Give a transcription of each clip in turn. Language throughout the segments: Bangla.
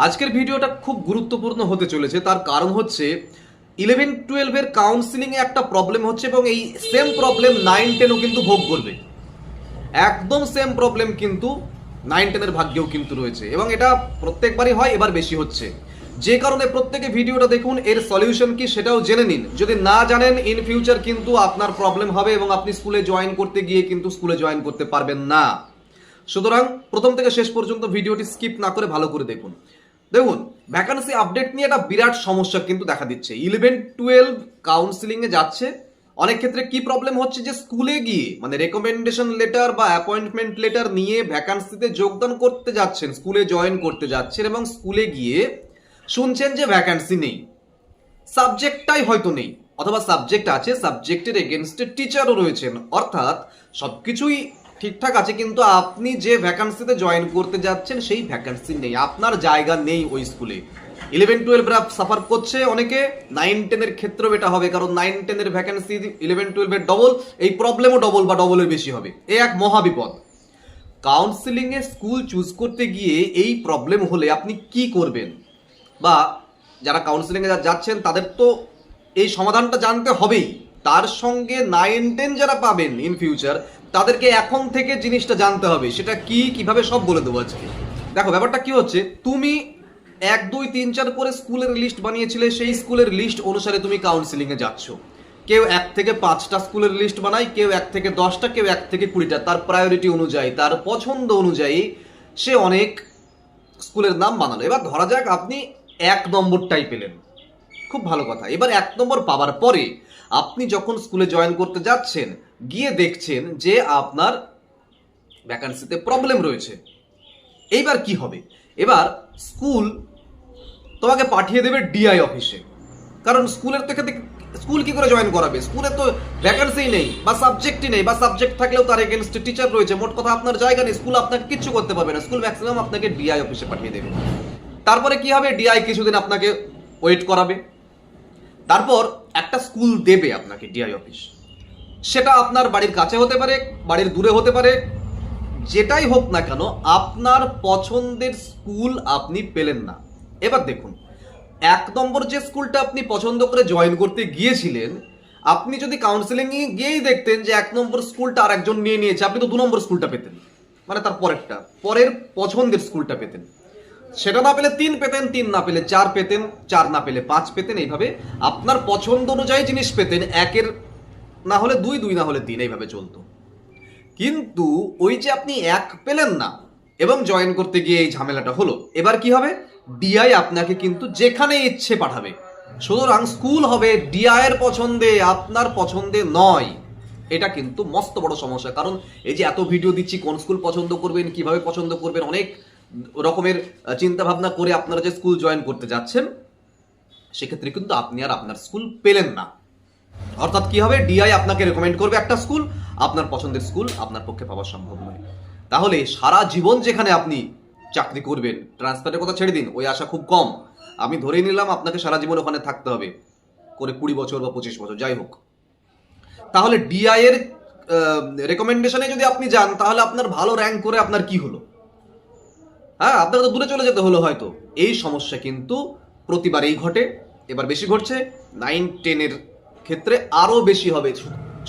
আজকের ভিডিওটা খুব গুরুত্বপূর্ণ হতে চলেছে। তার কারণ হচ্ছে 11-12 এর কাউন্সিলিং এ একটা প্রবলেম হচ্ছে এবং এই সেম প্রবলেম 9-10ও কিন্তু ভোগ করবে। একদম সেম প্রবলেম কিন্তু 9-10 এর ভাগ্যেও কিন্তু রয়েছে এবং এটা প্রত্যেকবারই হয়, এবার বেশি হচ্ছে। যে কারণে প্রত্যেকে ভিডিওটা দেখুন, এর সলিউশন কি সেটাও জেনে নিন। যদি না জানেন, ইন ফিউচার কিন্তু আপনার প্রবলেম হবে এবং আপনি স্কুলে জয়েন করতে গিয়ে কিন্তু স্কুলে জয়েন করতে পারবেন না। সুতরাং প্রথম থেকে শেষ পর্যন্ত ভিডিওটি স্কিপ না করে ভালো করে দেখুন। দেখুন, ভ্যাকান্সি আপডেট নিয়ে একটা বিরাট সমস্যা কিন্তু দেখা দিচ্ছে। 11-12 কাউন্সিলিং এ যাচ্ছে, অনেক ক্ষেত্রে কি প্রবলেম হচ্ছে যে স্কুলে গিয়ে মানে রেকমেন্ডেশন লেটার বা অ্যাপয়েন্টমেন্ট লেটার নিয়ে ভ্যাকান্সিতে যোগদান করতে যাচ্ছেন, স্কুলে জয়েন করতে যাচ্ছেন এবং স্কুলে গিয়ে শুনছেন যে ভ্যাকান্সি নেই, সাবজেক্টটাই হয়তো নেই, অথবা সাবজেক্ট আছে, সাবজেক্টের এগেনস্টে টিচারও রয়েছেন, অর্থাৎ সবকিছুই ঠিকঠাক আছে, কিন্তু আপনি যে ভ্যাকান্সিতে জয়েন করতে যাচ্ছেন সেই ভ্যাকান্সি নেই, আপনার জায়গা নেই ওই স্কুলে। 11-12 সাফার করছে অনেকে, 9-10 ক্ষেত্রেও এটা হবে, কারণ 9-10 ভ্যাকান্সি 11-12 ডবল, এই প্রবলেমও ডবল বা ডবলের বেশি হবে। এ এক মহাবিপদ। কাউন্সিলিং এ স্কুল চুজ করতে গিয়ে এই প্রবলেম হলে আপনি কি করবেন, বা যারা কাউন্সিলিং এ যাচ্ছেন তাদের তো এই সমাধানটা জানতে হবেই। তার সঙ্গে 9-10 যারা পাবেন ইন ফিউচার, তাদেরকে এখন থেকে জিনিসটা জানতে হবে। সেটা কি, কিভাবে, সব বলে দেবো আজকে। দেখো, ব্যাপারটা কি হচ্ছে, তুমি 1, 2, 3, 4 করে স্কুলের লিস্ট বানিয়েছিলে, সেই স্কুলের লিস্ট অনুসারে তুমি কাউন্সিলিং এ যাচ্ছ। কেউ 1 থেকে 5টা স্কুলের লিস্ট বানায়, কেউ 1 থেকে 10টা, কেউ 1 থেকে 20টা। তার প্রায়োরিটি অনুযায়ী, তার পছন্দ অনুযায়ী সে অনেক স্কুলের নাম বানালো। এবার ধরা যাক আপনি 1 নম্বরটাই পেলেন, খুব ভালো কথা। এবার 1 নম্বর পাওয়ার পরে আপনি যখন স্কুলে জয়েন করতে যাচ্ছেন, গিয়ে দেখছেন যে আপনার ভ্যাকান্সিতে প্রবলেম রয়েছে। এইবার কি হবে? এবার স্কুল তোমাকে পাঠিয়ে দেবে ডিআই অফিসে, কারণ স্কুলের থেকে স্কুল কি করে জয়েন করাবে? স্কুলে তো ভ্যাকান্সি নেই বা সাবজেক্টই নেই, বা সাবজেক্ট থাকলেও তার এগেনস্টে টিচার রয়েছে। মোট কথা আপনার জায়গা নেই, স্কুল আপনাকে কিচ্ছু করতে পারবে না। স্কুল ম্যাক্সিমাম আপনাকে ডিআই অফিসে পাঠিয়ে দেবে। তারপরে কি হবে? ডিআই কিছুদিন আপনাকে ওয়েট করাবে, তারপর একটা স্কুল দেবে আপনাকে ডিআই অফিস। সেটা আপনার বাড়ির কাছে হতে পারে, বাড়ির দূরে হতে পারে, যেটাই হোক না কেন আপনার পছন্দের স্কুল আপনি পেলেন না। এবার দেখুন, 1 নম্বর যে স্কুলটা আপনি পছন্দ করে জয়েন করতে গিয়েছিলেন, আপনি যদি কাউন্সিলিং এ গিয়েই দেখতেন যে 1 নম্বর স্কুলটা আর একজন নিয়ে নিয়েছে, আপনি তো 2 নম্বর স্কুলটা পেতেন, মানে তার পরের পছন্দের স্কুলটা পেতেন। সেটা না পেলে 3 পেতেন, 3 না পেলে 4 পেতেন, 4 না পেলে 5 পেতেন। এইভাবে আপনার পছন্দ অনুযায়ী জিনিস পেতেন। 1-এর না হলে 2, 2 না হলে 3, এইভাবে চলতো। কিন্তু ওই যে আপনি 1 পেলেন না এবং জয়েন করতে গিয়ে এই ঝামেলাটা হলো, এবার কি হবে? ডিআই আপনাকে কিন্তু যেখানে ইচ্ছে পাঠাবে। সুতরাং স্কুল হবে ডিআই এর পছন্দে, আপনার পছন্দে নয়। এটা কিন্তু মস্ত বড় সমস্যা। কারণ এই যে এত ভিডিও দিচ্ছি, কোন স্কুল পছন্দ করবেন, কিভাবে পছন্দ করবেন, অনেক রকমের চিন্তা ভাবনা করে আপনারা যে স্কুল জয়েন করতে যাচ্ছেন, সেক্ষেত্রে কিন্তু আপনি আর আপনার স্কুল পেলেন না। অর্থাৎ কি হবে? ডিআই আপনাকে রেকমেন্ড করবে একটা স্কুল, আপনার পছন্দের স্কুল আপনার পক্ষে পাওয়া সম্ভব নয়। তাহলে সারা জীবন যেখানে আপনি চাকরি করবেন, ট্রান্সফারের কথা ছেড়ে দিন, ওই আশা খুব কম। আমি ধরেই নিলাম আপনাকে সারা জীবন ওখানে থাকতে হবে, করে 20 বছর বা 25 বছর, যাই হোক। তাহলে ডিআই এর রেকমেন্ডেশনে যদি আপনি যান, তাহলে আপনার ভালো র্যাঙ্ক করে আপনার কি হলো? হ্যাঁ, আপনাকে তো দূরে চলে যেতে হলো হয়তো। এই সমস্যা কিন্তু প্রতিবারেই ঘটে, এবার বেশি ঘটছে। 9-10 ক্ষেত্রে আরো বেশি হবে।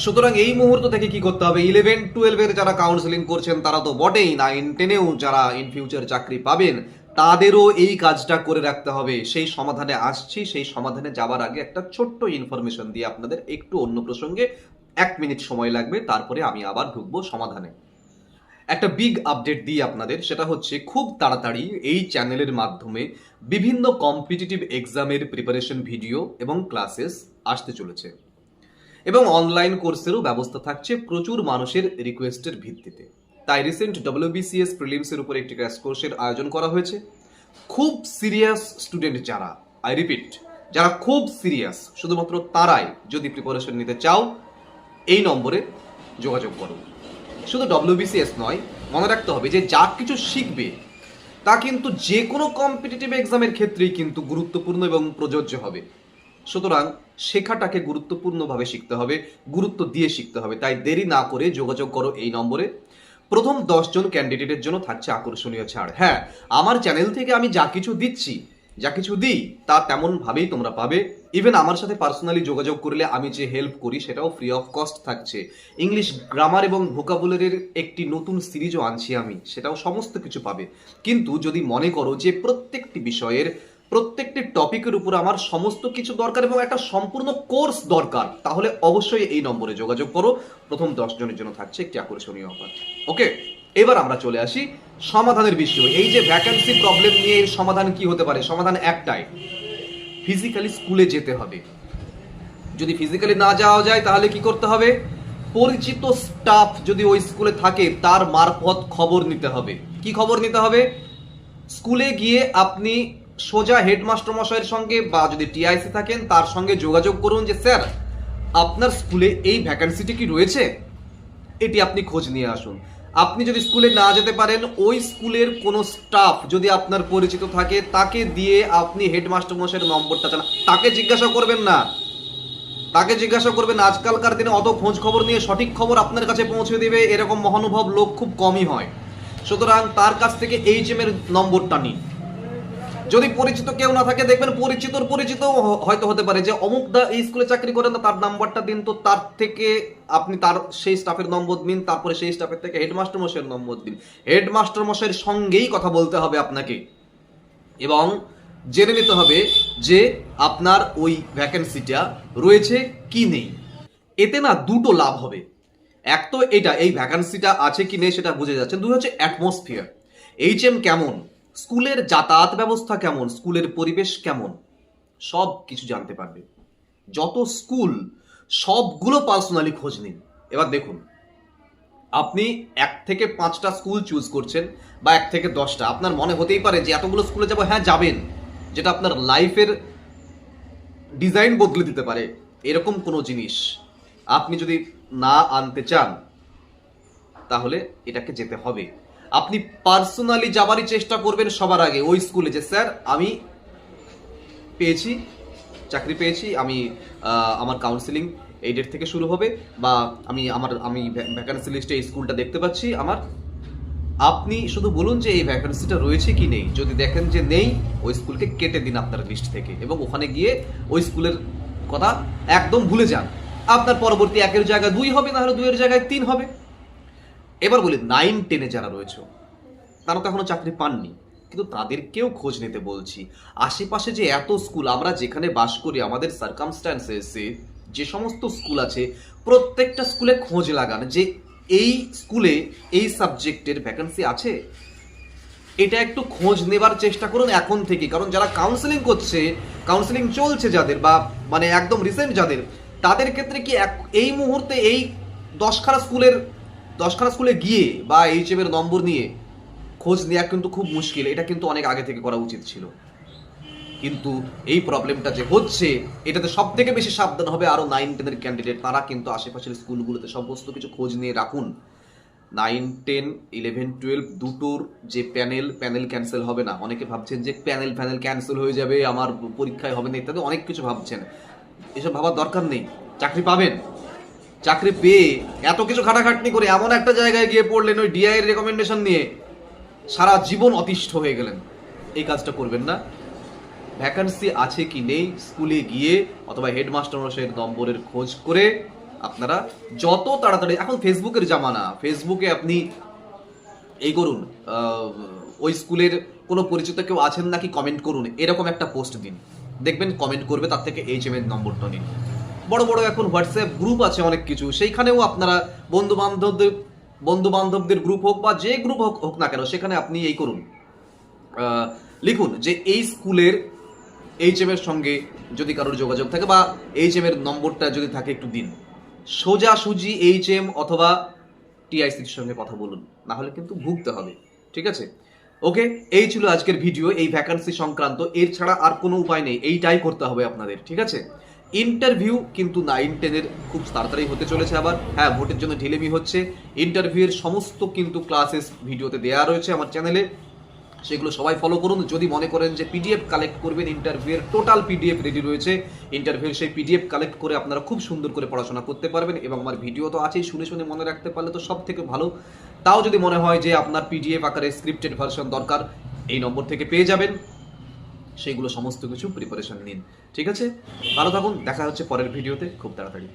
সুতরাং এই মুহূর্ত থেকে কি করতে হবে? 11-12 যারা কাউন্সিলিং করছেন তারা তো বটেই, 9-10 যারা ইন ফিউচার চাকরি পাবেন তাদেরও এই কাজটা করে রাখতে হবে। সেই সমাধানে আসছি। সেই সমাধানে যাওয়ার আগে একটা ছোট্ট ইনফরমেশন দিয়ে আপনাদের একটু অন্য প্রসঙ্গে 1 মিনিট সময় লাগবে, তারপরে আমি আবার ঢুকবো সমাধানে। একটা বিগ আপডেট দিই আপনাদের, সেটা হচ্ছে খুব তাড়াতাড়ি এই চ্যানেলের মাধ্যমে বিভিন্ন কম্পিটিটিভ এক্সামের প্রিপারেশন ভিডিও এবং ক্লাসেস আসতে চলেছে, এবং অনলাইন কোর্সেরও ব্যবস্থা থাকছে প্রচুর মানুষের রিকোয়েস্টের ভিত্তিতে। তাই রিসেন্ট WBCS প্রিলিমসের উপর একটি ক্র্যাশ কোর্সের আয়োজন করা হয়েছে। খুব সিরিয়াস স্টুডেন্ট যারা, আই রিপিট, যারা খুব সিরিয়াস, শুধুমাত্র তারাই যদি প্রিপারেশন নিতে চাও, এই নম্বরে যোগাযোগ করো। শুধু WBCS নয়, মনে রাখতে হবে যে যা কিছু শিখবে তা কিন্তু যে কোনো কম্পিটিটিভ এক্সামের ক্ষেত্রেই কিন্তু গুরুত্বপূর্ণ এবং প্রযোজ্য হবে। সুতরাং শেখাটাকে গুরুত্বপূর্ণভাবে শিখতে হবে, গুরুত্ব দিয়ে শিখতে হবে। তাই দেরি না করে যোগাযোগ করো এই নম্বরে। প্রথম 10 জন ক্যান্ডিডেটের জন্য থাকছে আকর্ষণীয় ছাড়। হ্যাঁ, আমার চ্যানেল থেকে আমি যা কিছু দিচ্ছি, যা কিছু দিই তা তেমন ভাবেই তোমরা পাবে। ইভেন আমার সাথে পার্সোনালি যোগাযোগ করলে আমি যে হেল্প করি সেটাও ফ্রি অফ কস্ট থাকছে। ইংলিশ গ্রামার এবং ভোকাবুলারির একটি নতুন সিরিজও আনছি আমি, সেটাও সমস্ত কিছু পাবে। কিন্তু যদি মনে করো যে প্রত্যেকটি বিষয়ের প্রত্যেকটি টপিকের উপর আমার সমস্ত কিছু দরকার এবং একটা সম্পূর্ণ কোর্স দরকার, তাহলে অবশ্যই এই নম্বরে যোগাযোগ করো। প্রথম 10 জনের জন্য থাকছে একটি আকর্ষণীয় অফার। ওকে, এবার আমরা চলে আসি সমাধানের বিষয়। এই যে ভ্যাকেন্সি প্রবলেম নিয়ে এর সমাধান কি হতে পারে? সমাধান একটাই, ফিজিক্যালি স্কুলে যেতে হবে। যদি ফিজিক্যালি না যাওয়া যায় তাহলে কি করতে হবে? পরিচিত স্টাফ যদি ওই স্কুলে থাকে তার মারফত খবর নিতে হবে। কি খবর নিতে হবে? স্কুলে গিয়ে আপনি সোজা হেডমাস্টার মশাইয়ের সঙ্গে বা যদি টিআইসি থাকেন তার সঙ্গে যোগাযোগ করুন যে স্যার আপনার স্কুলে এই ভ্যাকেন্সিটি কি রয়েছে, এটি আপনি খোঁজ নিয়ে আসুন। আপনি যদি স্কুলে না যেতে পারেন, ওই স্কুলের কোনো স্টাফ যদি আপনার পরিচিত থাকে তাকে দিয়ে আপনি হেডমাস্টার মশাইয়ের নম্বরটা চান। তাকে জিজ্ঞাসা করবেন না, তাকে জিজ্ঞাসা করবেন। আজকালকার দিনে অত খোঁজ খবর নিয়ে সঠিক খবর আপনার কাছে পৌঁছে দেবে এরকম মহানুভব লোক খুব কমই হয়। সুতরাং তার কাছ থেকে এইচএম এর নম্বরটা নিন। যদি পরিচিত কেউ না থাকে, দেখবেন পরিচিত হয়তো হতে পারে যে অমুক দা এই স্কুলে চাকরি করেন, তার নাম্বারটা দিন, তো তার থেকে আপনি তার সেই স্টাফের নম্বর দিন, তারপরে সেই স্টাফের থেকে হেডমাস্টার মশাইয়ের নম্বর দিন। হেডমাস্টার মশাইয়ের সঙ্গেই কথা বলতে হবে আপনাকে এবং জেনে নিতে হবে যে আপনার ওই ভ্যাকেন্সিটা রয়েছে কি নেই। এতে না দুটো লাভ হবে। এক তো এটা, এই ভ্যাকেন্সিটা আছে কি নেই সেটা বুঝে যাচ্ছে। দুই হচ্ছে অ্যাটমসফিয়ার, এইচএম কেমন, স্কুলের যাতায়াত ব্যবস্থা কেমন, স্কুলের পরিবেশ কেমন, সব কিছু জানতে পারবে। যত স্কুল সবগুলো পার্সোনালি খোঁজ নিন। এবার দেখুন, আপনি 1 থেকে 5টা স্কুল চুজ করছেন বা 1 থেকে 10টা, আপনার মনে হতেই পারে যে এতগুলো স্কুলে যাবো। হ্যাঁ যাবেন, যেটা আপনার লাইফের ডিজাইন বদলে দিতে পারে। এরকম কোনো জিনিস আপনি যদি না আনতে চান তাহলে এটাকে যেতে হবে। আপনি পার্সোনালি যাবারই চেষ্টা করবেন সবার আগে ওই স্কুলে, যে স্যার আমি পেয়েছি, চাকরি পেয়েছি, আমি আমার কাউন্সিলিং এই ডেট থেকে শুরু হবে, বা আমি ভ্যাকেন্সি লিস্টে এই স্কুলটা দেখতে পাচ্ছি আমার। আপনি শুধু বলুন যে এই ভ্যাকেন্সিটা রয়েছে কি নেই। যদি দেখেন যে নেই, ওই স্কুলকে কেটে দিন আপনার লিস্ট থেকে এবং ওখানে গিয়ে ওই স্কুলের কথা একদম ভুলে যান। আপনার পরবর্তী 1-এর জায়গায় 2 হবে, না হলে 2-এর জায়গায় 3 হবে। এবার বলি 9-10-এ যারা রয়েছে তারা তো এখনো চাকরি পাননি, কিন্তু তাদেরকেও খোঁজ নিতে বলছি। আশেপাশে যে এত স্কুল, আমরা যেখানে বাস করি আমাদের সার্কামস্ট্যান্সেসে যে সমস্ত স্কুল আছে প্রত্যেকটা স্কুলে খোঁজ লাগান যে এই স্কুলে এই সাবজেক্টের ভ্যাকেন্সি আছে। এটা একটু খোঁজ নেবার চেষ্টা করুন এখন থেকে, কারণ যারা কাউন্সেলিং করছে, কাউন্সেলিং চলছে যাদের, বা মানে একদম রিসেন্ট যাদের, তাদের ক্ষেত্রে কি এই মুহূর্তে এই 10খানা স্কুলে গিয়ে বা এইচএম এর নম্বর নিয়ে খোঁজ নেওয়া কিন্তু খুব মুশকিল। এটা কিন্তু অনেক আগে থেকে করা উচিত ছিল। কিন্তু এই প্রবলেমটা যে হচ্ছে, এটাতে সব থেকে বেশি সাবধান হবে আরো 9-10 এর ক্যান্ডিডেট। তারা কিন্তু আশেপাশের স্কুলগুলোতে সমস্ত কিছু খোঁজ নিয়ে রাখুন। 9, 10, 11, 12 দুটোর যে প্যানেল ক্যান্সেল হবে না। অনেকে ভাবছেন যে প্যানেল ক্যান্সেল হয়ে যাবে, আমার পরীক্ষায় হবে না ইত্যাদি অনেক কিছু ভাবছেন। এসব ভাবার দরকার নেই। চাকরি পাবেন, চাকরি পেয়ে এত কিছু খাটাখাটনি করে এমন একটা জায়গায় গিয়ে পড়লেন ওই ডিআই এর রেকমেন্ডেশন নিয়ে, সারা জীবন অতিষ্ঠ হয়ে গেলেন। এই কাজটা করবেন না। ভ্যাকেন্সি আছে কি নেই স্কুলে গিয়ে অথবা হেডমাস্টার মশাইয়ের নম্বরের খোঁজ করে আপনারা যত তাড়াতাড়ি, এখন ফেসবুকের জামানা, ফেসবুকে আপনি এই করুন, ওই স্কুলের কোনো পরিচিত কেউ আছেন নাকি কমেন্ট করুন, এরকম একটা পোস্ট দিন, দেখবেন কমেন্ট করবে, তার থেকে এইচএম এর নম্বরটা নিন। বড় বড় এখন হোয়াটসঅ্যাপ গ্রুপ আছে অনেক কিছু, সেইখানেও আপনারা বন্ধু বান্ধবদের গ্রুপ হোক বা যে গ্রুপ হোক না কেন, সেখানে আপনি এই করুন, লিখুন যে এই স্কুলের এইচএম এর সঙ্গে যদি কারোর যোগাযোগ থাকে বা এইচএম এর নম্বরটা যদি থাকে একটু দিন। সোজাসুজি এইচএম অথবা টিআইসির সঙ্গে কথা বলুন, না হলে কিন্তু ভুগতে হবে। ঠিক আছে, ওকে, এই ছিল আজকের ভিডিও এই ভ্যাকেন্সি সংক্রান্ত। এর ছাড়া আর কোনো উপায় নেই, এইটাই করতে হবে আপনাদের। ঠিক আছে, ইন্টারভিউ কিন্তু 9-10-এর খুব তাড়াতাড়ি হতে চলেছে আবার। হ্যাঁ, ভোটের জন্য ঢিলেমি হচ্ছে। ইন্টারভিউয়ের সমস্ত কিন্তু ক্লাসেস ভিডিওতে দেওয়া রয়েছে আমার চ্যানেলে, সেগুলো সবাই ফলো করুন। যদি মনে করেন যে পিডিএফ কালেক্ট করবেন, ইন্টারভিউয়ের টোটাল পিডিএফ রেডি রয়েছে। ইন্টারভিউয়ের সেই পিডিএফ কালেক্ট করে আপনারা খুব সুন্দর করে পড়াশোনা করতে পারবেন এবং আমার ভিডিও তো আছেই, শুনে শুনে মনে রাখতে পারলে তো সব থেকে ভালো। তাও যদি মনে হয় যে আপনার পিডিএফ আকারে স্ক্রিপ্টেড ভার্সন দরকার, এই নম্বর থেকে পেয়ে যাবেন। সেইগুলো সমস্ত কিছু প্রিপারেশন নিন। ঠিক আছে, ভালো থাকুন, দেখা হচ্ছে পরের ভিডিওতে খুব তাড়াতাড়ি।